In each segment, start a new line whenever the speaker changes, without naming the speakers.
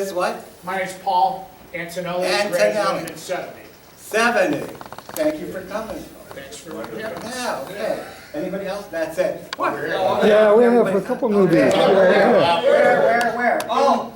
Is what?
My name's Paul Antonelli,
Antonelli.
graduated in 70.
70. Thank you for coming.
Thanks for letting me.
Yeah, okay. Anybody else? That's it. What?
Yeah, we have a couple newbies.
Where? Oh,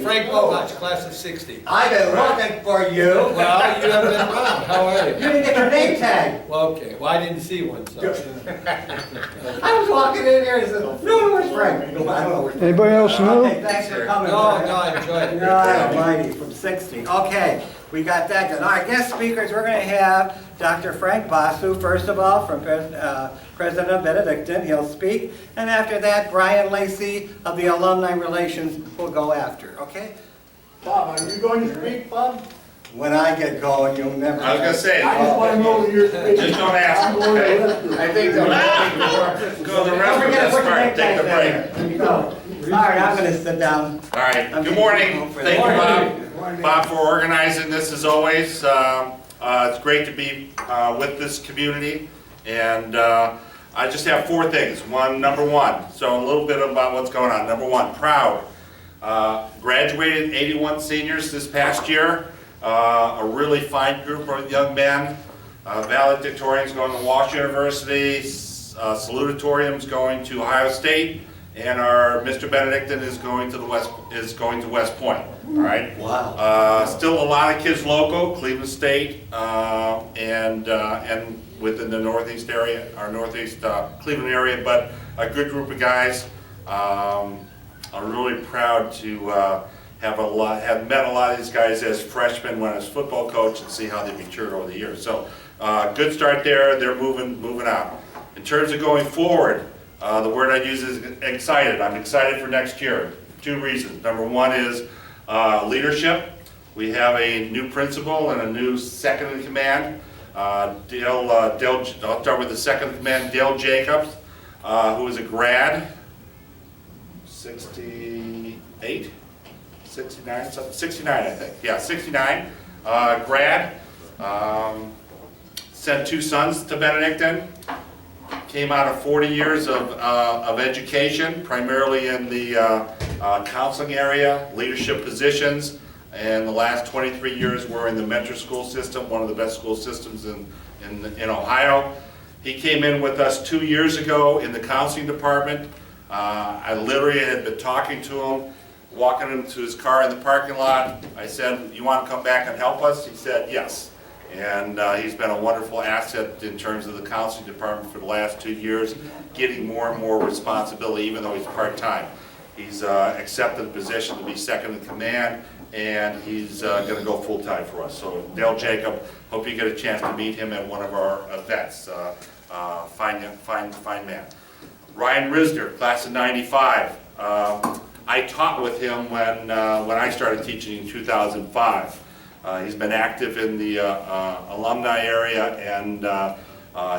Frank Bogach, class of 60.
I've been looking for you.
Well, you haven't been around. How are
You
you?
didn't get your name tag.
Well, okay. Well, I didn't see one, so.
I was walking in here and said, no, where's Frank? I don't know where's Frank.
Anybody else know?
Okay, thanks for coming.
No,
Frank.
I enjoyed it.
God almighty, from 60. Okay, we got that done. All right, guest speakers, we're going to have Dr. Frank Basu, first of all, from President of Benedictine. He'll speak. And after that, Brian Lacey of the Alumni Relations will go after, okay?
Bob, are you going to speak, Bob?
When I get going, you'll never...
I was gonna say,
I just want to know that you're speaking.
just don't ask.
I'm going to listen.
I think so.
Go the
Don't
rest of
forget to
this
put your
part,
name
take the
tags
break.
in there. There you go. All right, I'm going to sit down.
All right, good morning. Thank you, Bob, for organizing this as always. It's great to be with this community. And I just have four things. Number one, so a little bit about what's going on. Number one, proud. Graduated 81 seniors this past year. A really fine group of young men. Valedictorians going to Walsh University. Salutatoriums going to Ohio State. And our Mr. Benedictine is going to West Point. All right.
Wow.
Still a lot of kids local, Cleveland State, and within the northeast area, our northeast Cleveland area, but a good group of guys. I'm really proud to have met a lot of these guys as freshmen when I was football coach and see how they matured over the years. So good start there. They're moving out. In terms of going forward. The word I use is excited. I'm excited for next year. Two reasons. Number one is leadership. We have a new principal and a new second in command. I'll start with the second in command, Dale Jacobs, who is a grad, 68, 69, 69 I think. Yeah, 69, grad. Sent two sons to Benedictine. Came out of 40 years of education, primarily in the counseling area, leadership positions, and the last 23 years were in the mentor school system, one of the best school systems in Ohio. He came in with us 2 years ago in the counseling department. I literally had been talking to him, walking him to his car in the parking lot. I said, "You want to come back and help us?" He said, "Yes." And he's been a wonderful asset in terms of the counseling department for the last 2 years, getting more and more responsibility, even though he's part-time. He's accepted the position to be second in command, and he's going to go full-time for us. So Dale Jacob, hope you get a chance to meet him at one of our events. Fine man. Ryan Risner, class of 95. I taught with him when I started teaching in 2005. He's been active in the alumni area, and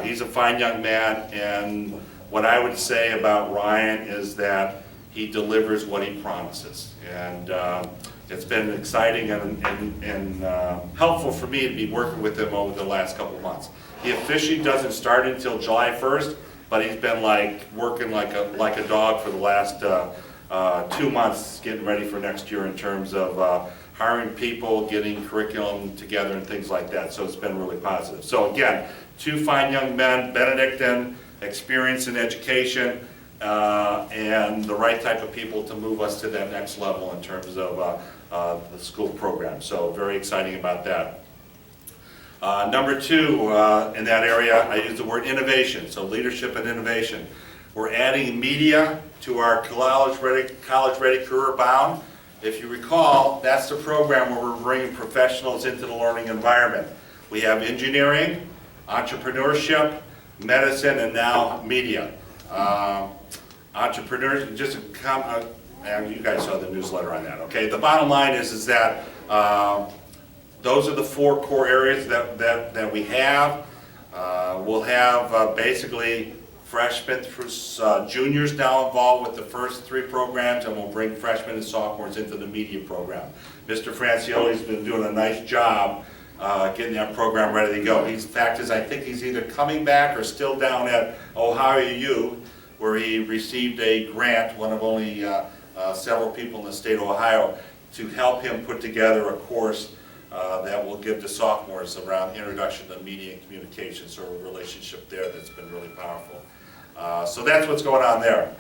he's a fine young man. And what I would say about Ryan is that he delivers what he promises. And it's been exciting and helpful for me to be working with him over the last couple of months. He officially doesn't start until July 1st, but he's been working like a dog for the last 2 months, getting ready for next year in terms of hiring people, getting curriculum together and things like that. So it's been really positive. So again, two fine young men, Benedictine, experience in education, and the right type of people to move us to that next level in terms of the school program. So very exciting about that. Number two, in that area, I use the word innovation, so leadership and innovation. We're adding media to our college-ready, career bound. If you recall, that's the program where we're bringing professionals into the learning environment. We have engineering, entrepreneurship, medicine, and now media. Entrepreneurs, just you guys saw the newsletter on that, okay? The bottom line is that those are the four core areas that we have. We'll have basically freshmen through juniors now involved with the first three programs, and we'll bring freshmen and sophomores into the media program. Mr. Francioli's been doing a nice job getting that program ready to go. In fact, I think he's either coming back or still down at Ohio U, where he received a grant, one of only several people in the state of Ohio to help him put together a course that will give to sophomores around introduction to media and communication, so a relationship there that's been really powerful. So that's what's going on there.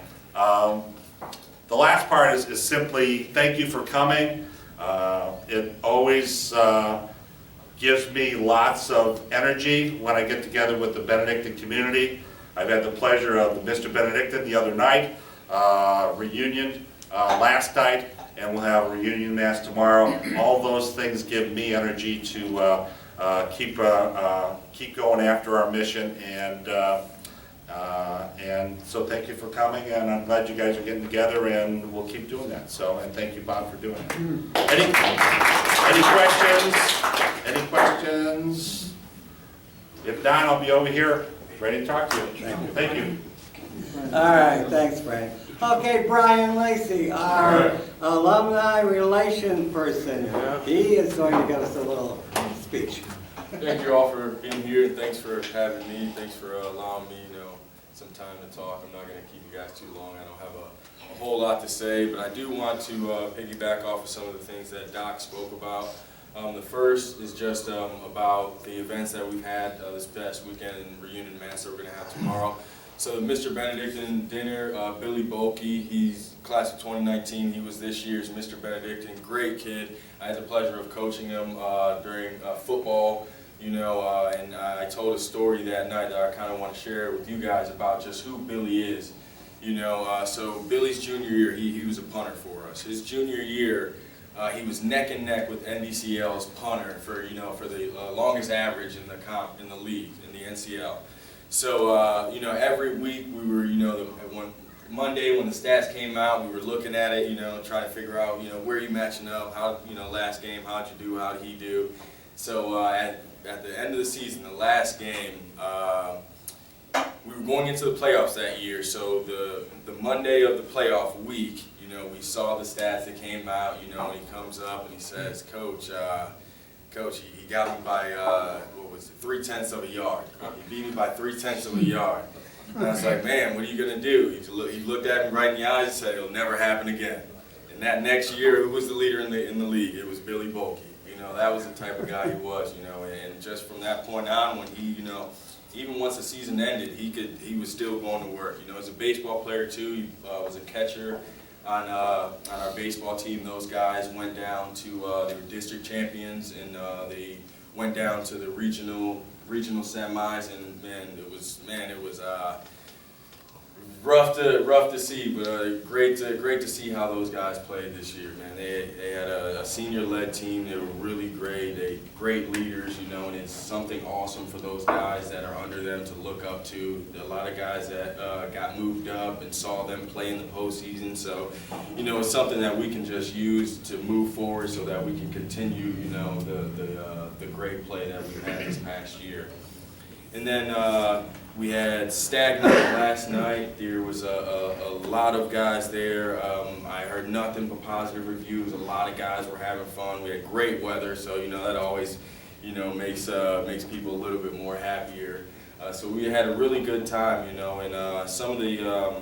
The last part is simply thank you for coming. It always gives me lots of energy when I get together with the Benedictine community. I've had the pleasure of Mr. Benedictine the other night, reunion last night, and we'll have a reunion mass tomorrow. All those things give me energy to keep going after our mission, and so thank you for coming, and I'm glad you guys are getting together, and we'll keep doing that. So, and thank you, Bob, for doing it. Any questions? Any questions? If not, I'll be over here ready to talk to you. Thank you.
All right, thanks, Frank. Okay, Brian Lacey, our alumni relation person. He is going to give us a little speech.
Thank you all for being here, and thanks for having me. Thanks for allowing me, some time to talk. I'm not going to keep you guys too long. I don't have a whole lot to say, but I do want to piggyback off of some of the things that Doc spoke about. The first is just about the events that we've had this past weekend and reunion mass that we're going to have tomorrow. So the Mr. Benedictine dinner, Billy Bolke, he's class of 2019. He was this year's Mr. Benedictine. Great kid. I had the pleasure of coaching him during football. And I told a story that night that I kind of want to share with you guys about just who Billy is. So Billy's junior year, he was a punter for us. His junior year, he was neck and neck with NDCL's punter for the longest average in the league, in the NCL. So every week we were Monday when the stats came out, we were looking at it, trying to figure out where you matching up, how last game, how'd you do, how'd he do. So at the end of the season, the last game, we were going into the playoffs that year. So the Monday of the playoff week, we saw the stats that came out. And he comes up and he says, "Coach, he got me by 0.3 of a yard. He beat me by 0.3 of a yard." And I was like, "Man, what are you gonna do?" He looked at me right in the eyes and said, "It'll never happen again." And that next year, who was the leader in the league? It was Billy Bolke. That was the type of guy he was, and just from that point on, when he, even once the season ended, he was still going to work. As a baseball player too, he was a catcher on our baseball team. Those guys went down to, they were district champions, and they went down to the regional semis, and it was rough to see, but great to see how those guys played this year, man. They had a senior-led team. They were really great. Great leaders, and it's something awesome for those guys that are under them to look up to. A lot of guys that got moved up and saw them play in the postseason. So, it's something that we can just use to move forward so that we can continue, the great play that we've had this past year. And then we had Stag Night last night. There was a lot of guys there. I heard nothing but positive reviews. A lot of guys were having fun. We had great weather, so that always makes people a little bit more happier. So we had a really good time, and some of the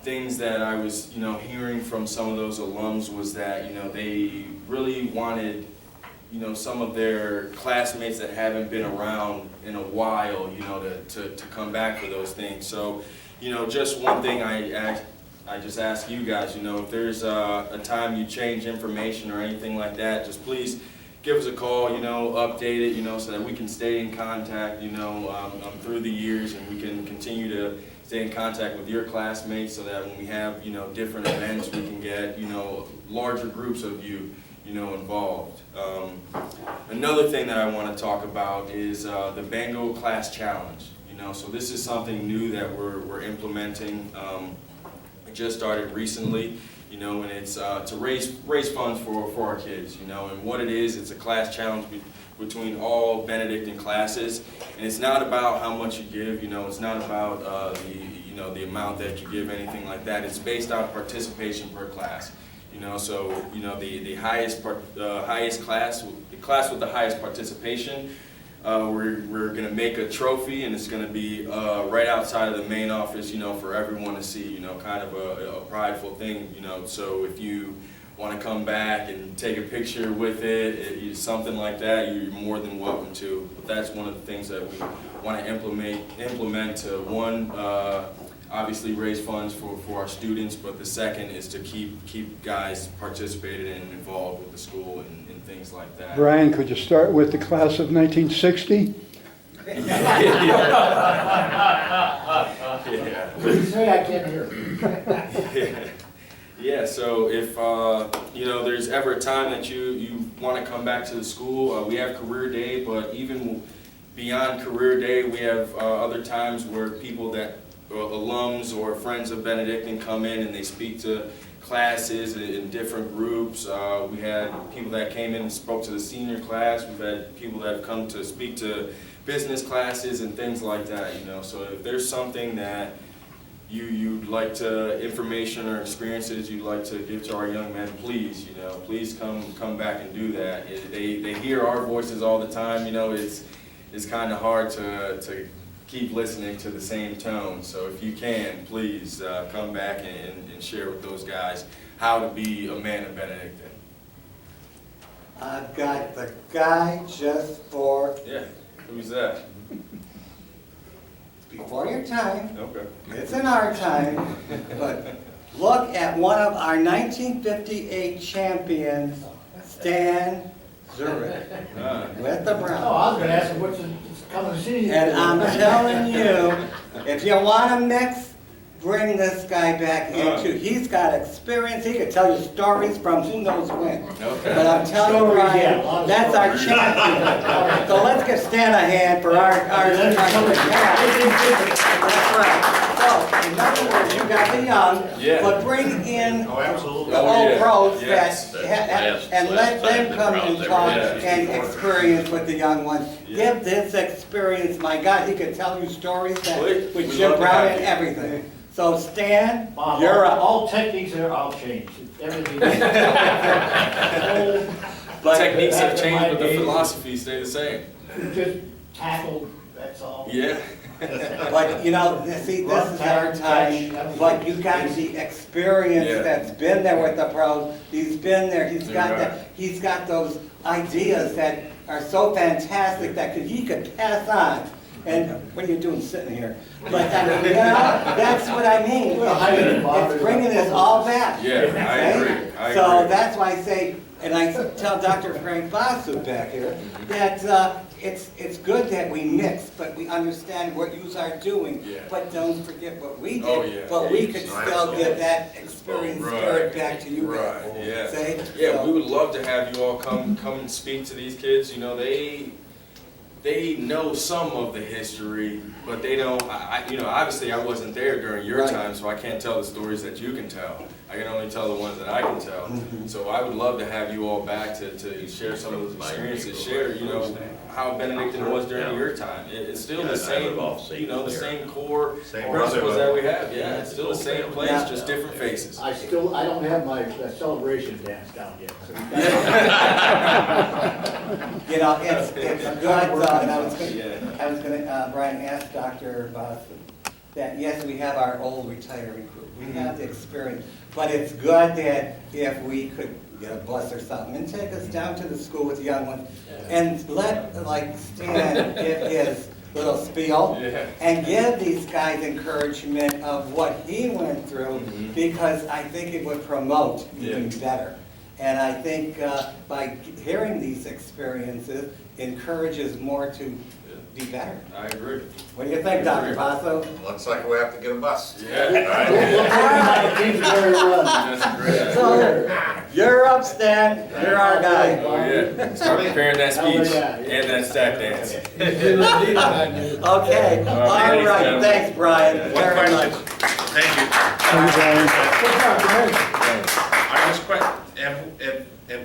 things that I was hearing from some of those alums was that they really wanted some of their classmates that haven't been around in a while, to come back for those things. So, just one thing I just ask you guys, if there's a time you change information or anything like that, just please give us a call, update it, so that we can stay in contact, through the years, and we can continue to stay in contact with your classmates so that when we have, different events, we can get, larger groups of you, involved. Another thing that I want to talk about is the Bengal Class Challenge. So this is something new that we're implementing. It just started recently, and it's to raise funds for our kids, and what it is, it's a class challenge between all Benedictine classes, and it's not about how much you give, it's not about the amount that you give, anything like that. It's based on participation per class. The highest class, the class with the highest participation, we're gonna make a trophy, and it's gonna be right outside of the main office, for everyone to see, kind of a prideful thing, So if you want to come back and take a picture with it, something like that, you're more than welcome to. But that's one of the things that we want to implement to one, obviously raise funds for our students, but the second is to keep guys participated and involved with the school and things like that.
Brian, could you start with the class of 1960?
Yeah.
Say I can't hear.
Yeah, so if there's ever a time that you want to come back to the school, we have career day, but even beyond career day, we have other times where people that alums or friends of Benedictine come in and they speak to classes in different groups. We had people that came in and spoke to the senior class. We've had people that have come to speak to business classes and things like that, So if there's something that you'd like to, information or experiences you'd like to give to our young men, please, please come back and do that. They hear our voices all the time, it's kind of hard to keep listening to the same tone. So if you can, please come back and share with those guys how to be a man of Benedictine.
I've got the guy just for
Yeah, who's that?
before your time.
Okay.
It's in our time, but look at one of our 1958 champions, Stan Zurich, with the
Oh,
Browns.
I was gonna ask him what's coming to see you.
And I'm telling you, if you want to mix, bring this guy back into, he's got experience, he could tell you stories from who knows when.
Okay.
But I'm telling you,
Stories, yeah, a
Brian,
lot of
that's our
stories.
champion. So let's give Stan a hand for our yeah. That's right. So, in other words, you got the young,
Yeah.
but bring in
Oh, absolutely.
the
Oh,
old
yeah.
pros
Yes.
and let them come and talk
Yeah.
and experience with the young ones.
Yeah.
Give this experience, my God, he could tell you stories that
Please,
with
we'd
Jim
love to
Brown
have
and
you.
everything. So Stan,
Bob,
you're up.
all techniques are all changed. Everything.
The techniques have
Back in
changed,
my
but the
days,
philosophies stay the same.
Just tackle, that's all.
Yeah.
But, see, this is our time, but you got the experience
Yeah.
that's been there with the pros. He's been there, he's got
You're
that,
right.
he's got those ideas that are so fantastic that he could pass on. And what are you doing sitting here? But, that's what I mean. It's bringing us all back.
Yeah, I
okay?
agree. I
So
agree.
that's why I say, and I tell Dr. Frank Basu back here, that it's good that we mix, but we understand what you are doing.
Yeah.
But don't forget what we did.
Oh, yeah.
But we could
No,
still give that experience
Right.
spirit back to you
Right,
guys.
yeah.
See?
Yeah,
So-
we would love to have you all come and speak to these kids. They know some of the history, but they don't. Obviously, I wasn't there during your
Right.
time, so I can't tell the stories that you can tell. I can only tell the ones that I can tell.
Mm-hmm.
So I would love to have you all back to share some of those experiences. Share, how Benedictine was during your time. It's still the same, the same core
Same
principles
brotherhood.
that we have. Yeah, it's still the same place,
Yeah.
just different faces.
I don't have my celebration dance down yet. So
It's good, and I was
Yeah.
gonna, Brian, ask Dr. Basu that, yes, we have our old retiring crew. We have the experience, but it's good that if we could get a bus or something and take us down to the school with the young ones and let, Stan give his little spiel
Yeah.
and give these guys encouragement of what he went through,
Mhm.
because I think it would promote even
Yeah.
better. And I think by hearing these experiences encourages more to be better.
I agree.
What do you think, Dr. Basso?
Looks like we have to get a bus.
Yeah.
Kingsbury Run.
That's a great idea.
So, you're up, Stan. You're our guy.
Oh, yeah. Start preparing that speech and that stack dance.
Okay, all right, thanks, Brian,
One
very
question.
much.
Thank you.
Thank you, Brian.
I was quite, if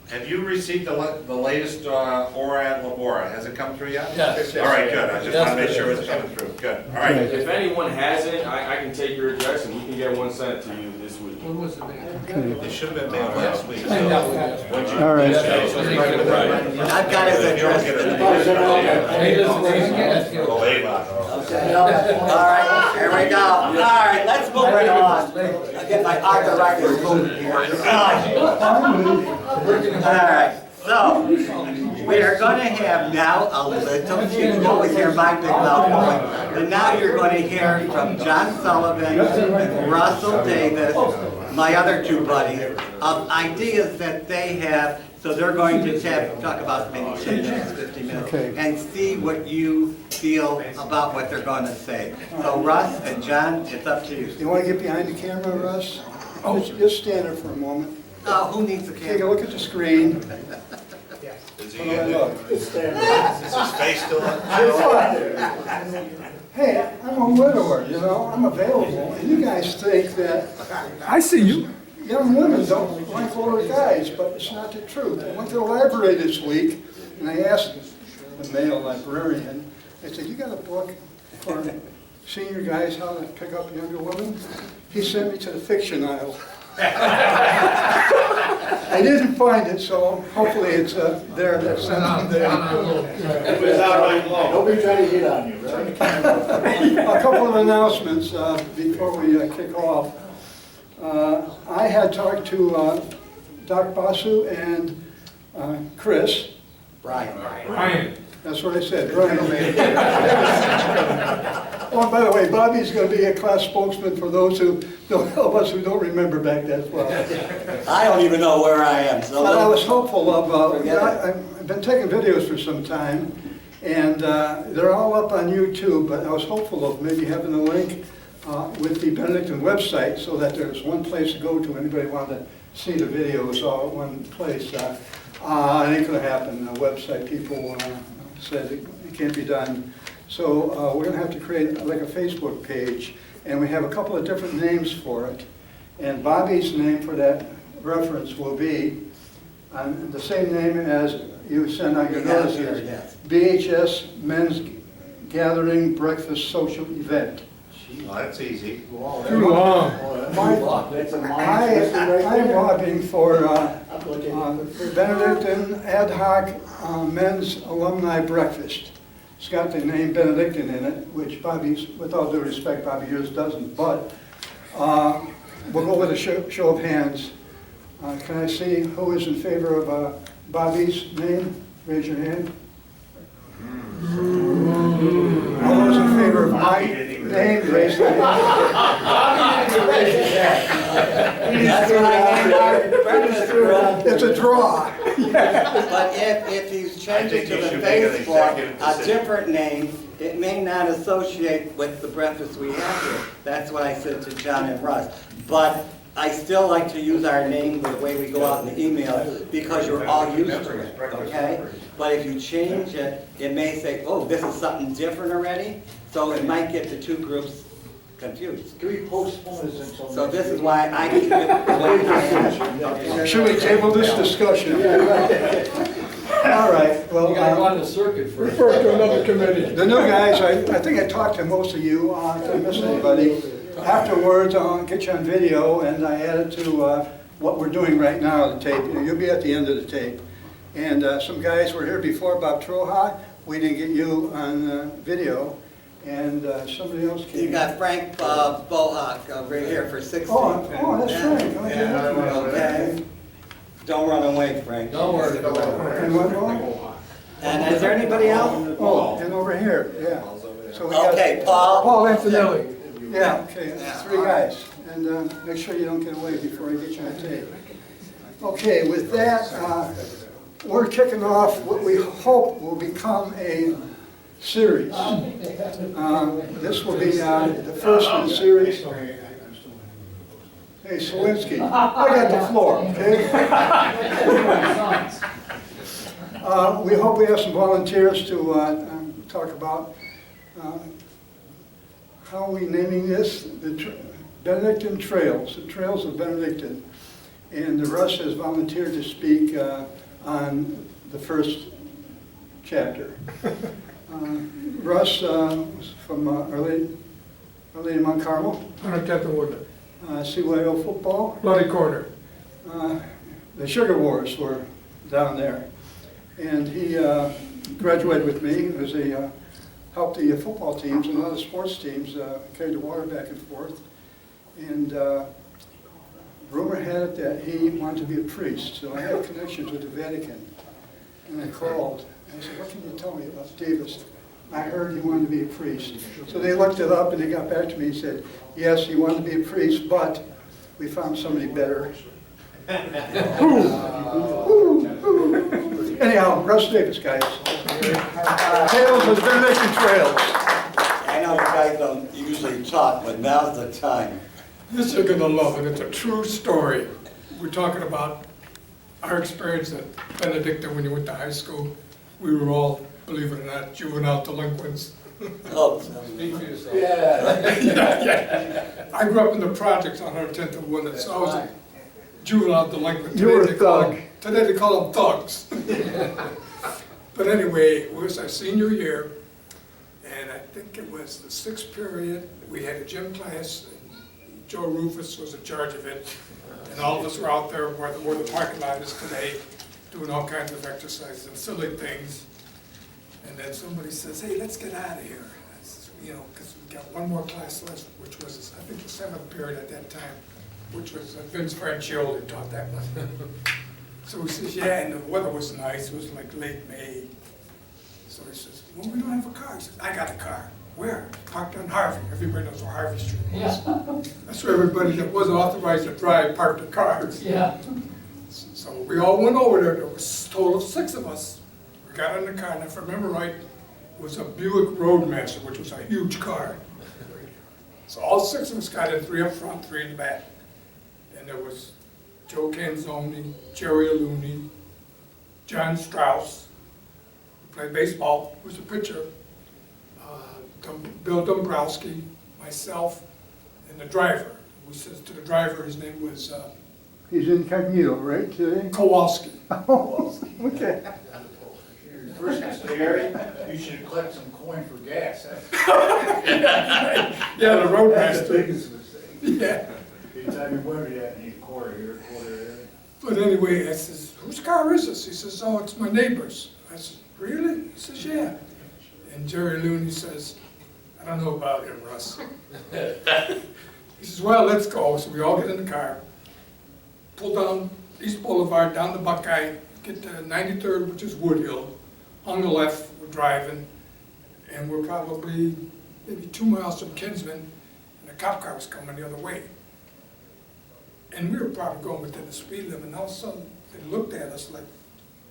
Have you received the latest Ora et Labora? Has it come through yet?
Yes.
All right, good. I just want to make sure it's coming through. Good. All right.
If anyone hasn't, I can take your address and we can get one sent to you this week.
When was the mail?
It should have been mailed last week.
All right.
I've got his address.
Oh, hey,
All right, here we go. All right, let's move right on. I'll get my arthritis moving here. All right, so we are going to have now a little, you always hear my big loud voice, but now you're going to hear from John Sullivan and Russell Davis, my other two buddies, of ideas that they have. So they're going to talk about maybe 10 minutes, 15 minutes,
Okay.
and see what you feel about what they're going to say. So Russ and John, it's up to you.
You want to get behind the camera, Russ? Oh, just stand there for a moment.
Who needs the
Take a
camera?
look at the screen.
Is
Look.
his face still on?
Hey, I'm a widower, you know, I'm available, and you guys think that I see you. Young women don't like older guys, but it's not the truth. I went to the library this week, and I asked the male librarian, I said, you got a book for senior guys how to pick up younger women? He sent me to the fiction aisle. I didn't find it, so hopefully it's there. That's there.
Nobody tried to hit on you, right?
A couple of announcements before we kick off. I had talked to Doc Basu and Chris.
Brian.
That's what I said, Brian. Oh, by the way, Bobby's going to be a class spokesman for those of us who don't remember back that far.
I don't even know where I am, so.
But I was hopeful of,
Forget it.
I've been taking videos for some time, and they're all up on YouTube, but I was hopeful of maybe having a link with the Benedictine website so that there's one place to go to. Anybody want to see the videos all at one place? It ain't going to happen. The website people said it can't be done. So we're going to have to create like a Facebook page, and we have a couple of different names for it. And Bobby's name for that reference will be the same name as you sent out your notices.
Yes.
BHS Men's Gathering Breakfast Social Event.
Well, that's easy.
Too long.
That's a
I am lobbying for
I'm looking.
Benedictine Ad Hoc Men's Alumni Breakfast. It's got the name Benedictine in it, which Bobby's, with all due respect, Bobby yours doesn't, but we'll go with a show of hands. Can I see who is in favor of Bobby's name? Raise your hand. All those in favor of my name, raise their hand.
That's what I named our breakfast group.
It's a draw.
But if he's changed it to
you
the
should make an
Facebook,
executive
a
decision.
different name, it may not associate with the breakfast we have here. That's what I said to John and Russ. But I still like to use our name the way we go out in the email because you're all used to it, okay? But if you change it, it may say, oh, this is something different already, so it might get the two groups confused.
Can we postpone this until?
So this is why I keep it the way I am.
Should we table this discussion? All right, well,
the circuit first.
refer to another committee. The new guys, I think I talked to most of you, if I miss anybody. Afterwards, I'll get you on video, and I added to what we're doing right now, the tape. You'll be at the end of the tape. And some guys were here before, Bob Troha. We didn't get you on video, and somebody else came.
You got Frank Bohawk over here for 16.
Oh, that's Frank.
Okay. Don't run away, Frank.
Don't worry.
And what more?
And is there anybody else?
Oh, and over here, yeah. So we got
Okay, Paul.
Paul Antonelli. Yeah, okay,
Yeah.
three guys. And make sure you don't get away before I get you on tape. Okay, with that, we're kicking off what we hope will become a series. This will be the first in the series. Hey, Selinsky, I got the floor, okay? We hope we have some volunteers to talk about how are we naming this? The Benedictine Trails, the Trails of Benedictine. And Russ has volunteered to speak on the first chapter. Russ was from Our Lady of Mount Carmel,
110th and Woodland,
CYO football.
Bloody Corner.
The Sugar Wars were down there. And he graduated with me. Helped the football teams and other sports teams carry the water back and forth. And rumor had it that he wanted to be a priest. So I had connections with the Vatican. And I called. And I said, what can you tell me about Davis? I heard he wanted to be a priest. So they looked it up and they got back to me and said, yes, he wanted to be a priest, but we found somebody better. Anyhow, Russ Davis, guys. Tales of the Benedictine Trails.
I know you guys don't usually talk, but now's the time.
This you're gonna love it, it's a true story. We're talking about our experience at Benedictine when you went to high school. We were all, believe it or not, juvenile delinquents.
Oh,
Speak for yourself.
Yeah. I grew up in the projects on 110th and Woodland, so I was a juvenile delinquent.
You were a
Today they call
thug.
Today they call them thugs. But anyway, it was our senior year, and I think it was the 6th period. We had a gym class, and Joe Rufus was in charge of it, and all of us were out there where the parking lot is today, doing all kinds of exercises and silly things. And then somebody says, hey, let's get out of here. I says, you know, because we got one more class left, which was, I think, the 7th period at that time, which was Vince Francioli taught that one. So he says, yeah, and the weather was nice. It was like late May. So he says, well, we don't have a car. He says, I got a car. Where? Parked on Harvey. Everybody knows where Harvey Street is. That's where everybody that wasn't authorized to drive parked their cars.
Yeah.
So we all went over there. There was a total of 6 of us. We got in the car, and if I remember right, it was a Buick Roadmaster, which was a huge car. So all 6 of us got in, 3 up front, 3 in the back. And there was Joe Canzoni, Jerry Alumni, John Strauss, who played baseball, who was a pitcher, Bill Dombrowski, myself, and the driver. We said to the driver, his name was
He's incognito, right, today?
Kowalski.
Okay.
First is Gary, you should collect some coin for gas.
Yeah, the roadmaster.
biggest mistake.
Yeah.
Anytime you wonder, you need a quarter here, a quarter there.
But anyway, I says, whose car is this? He says, oh, it's my neighbor's. I said, really? He says, yeah. And Jerry Looney says, I don't know about him, Russ. He says, well, let's go. So we all get in the car, pull down East Boulevard, down to Buckeye, get to 93rd, which is Woodhill. On the left, we're driving, and we're probably maybe 2 miles from Kinsman, and a cop car was coming the other way. And we were probably going within the speed limit, and all of a sudden, they looked at us like,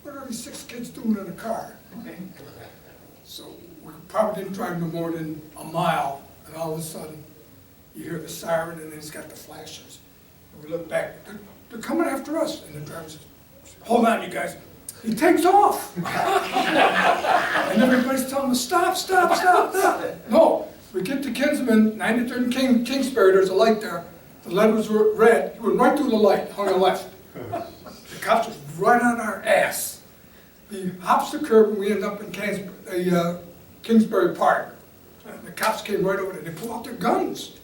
what are these 6 kids doing in a car? So we probably didn't drive no more than a mile, and all of a sudden, you hear the siren, and then it's got the flashes. And we look back, they're coming after us, and the driver says, hold on, you guys. He takes off. And everybody's telling us, stop, stop, stop, stop. No, we get to Kinsman, 93rd and Kingsbury, there's a light there. The letters were red, he went right through the light, on the left. The cops was right on our ass. He hops the curb and we end up in Kingsbury Park. The cops came right over there, they pulled out their guns.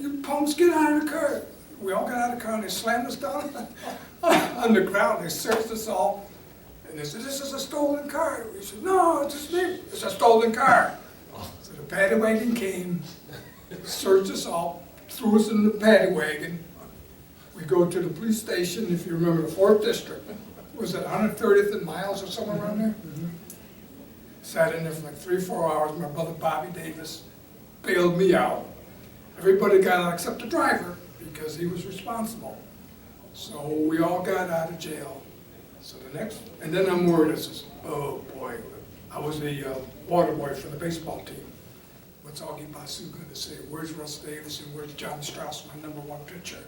You punks, get out of the car. We all got out of the car and they slammed us down on the ground. They searched us all. And they said, this is a stolen car. We said, no, it's just me. It's a stolen car. So the paddy wagon came, searched us all, threw us in the paddy wagon. We go to the police station, if you remember, the 4th District. Was it 130th and Miles or somewhere around there? Sat in there for like 3 or 4 hours. My brother Bobby Davis bailed me out. Everybody got out except the driver, because he was responsible. So we all got out of jail. So the next, and then I'm worried, I says, oh boy, I was the water boy for the baseball team. What's Augie Basu gonna say? Where's Russ Davis and where's John Strauss, my #1 pitcher?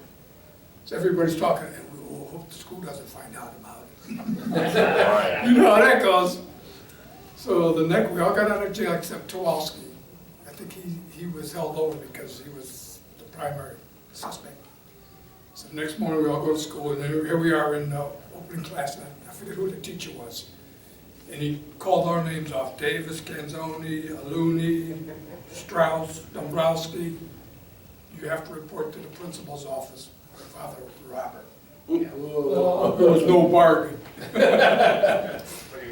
So everybody's talking, and we hope the school doesn't find out about it. You know how that goes. So the next, we all got out of jail except Kowalski. I think he was held over because he was the primary suspect. So the next morning we all go to school, and then here we are in opening class. And forget who the teacher was. And he called our names off, Davis, Canzoni, Alumni, Strauss, Dombrowski. You have to report to the principal's office, Father Robert. There was no bargain.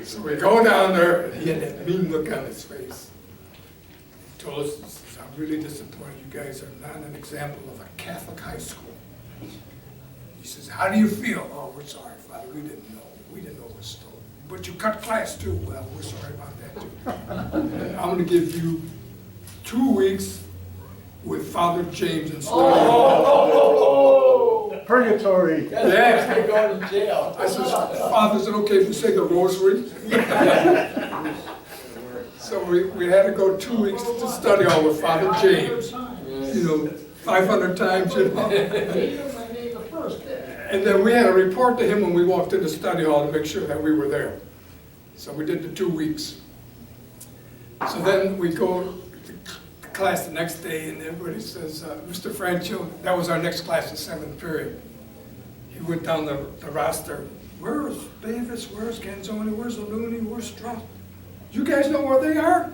So we go down there, and he had that mean look on his face. He told us, he says, I'm really disappointed, you guys are not an example of a Catholic high school. He says, how do you feel? Oh, we're sorry, Father, we didn't know it was stolen. But you cut class too. Well, we're sorry about that too. I'm gonna give you 2 weeks with Father James and study.
Purgatory.
Yeah.
You're going to jail.
I says, Father, is it okay if we say the rosary? So we had to go 2 weeks to study all with Father James. 500 times, And then we had to report to him when we walked into study hall to make sure that we were there. So we did the 2 weeks. So then we go to class the next day and everybody says, Mr. Franchio, that was our next class, the 7th period. He went down the roster. Where's Davis? Where's Canzoni? Where's Alumni? Where's Strauss? You guys know where they are?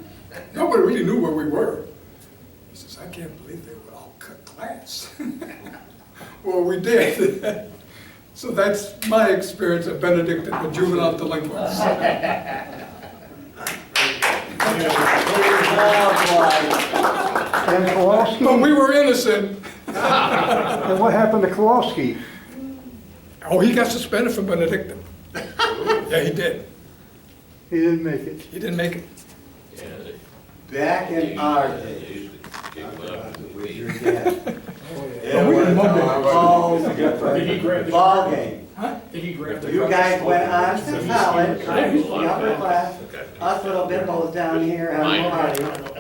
Nobody really knew where we were. He says, I can't believe they would all cut class. Well, we did. So that's my experience at Benedictine, the juvenile delinquents.
And Kowalski,
But we were innocent.
and what happened to Kowalski?
Oh, he got suspended from Benedictine. Yeah, he did.
He didn't make it.
He didn't make it.
Back in our days, with your dad, it
we
was
didn't love
Did he grab
a
the
ball game.
Did he grab the?
You guys went on to college, the upper class, us little bimbos down here on Memorial,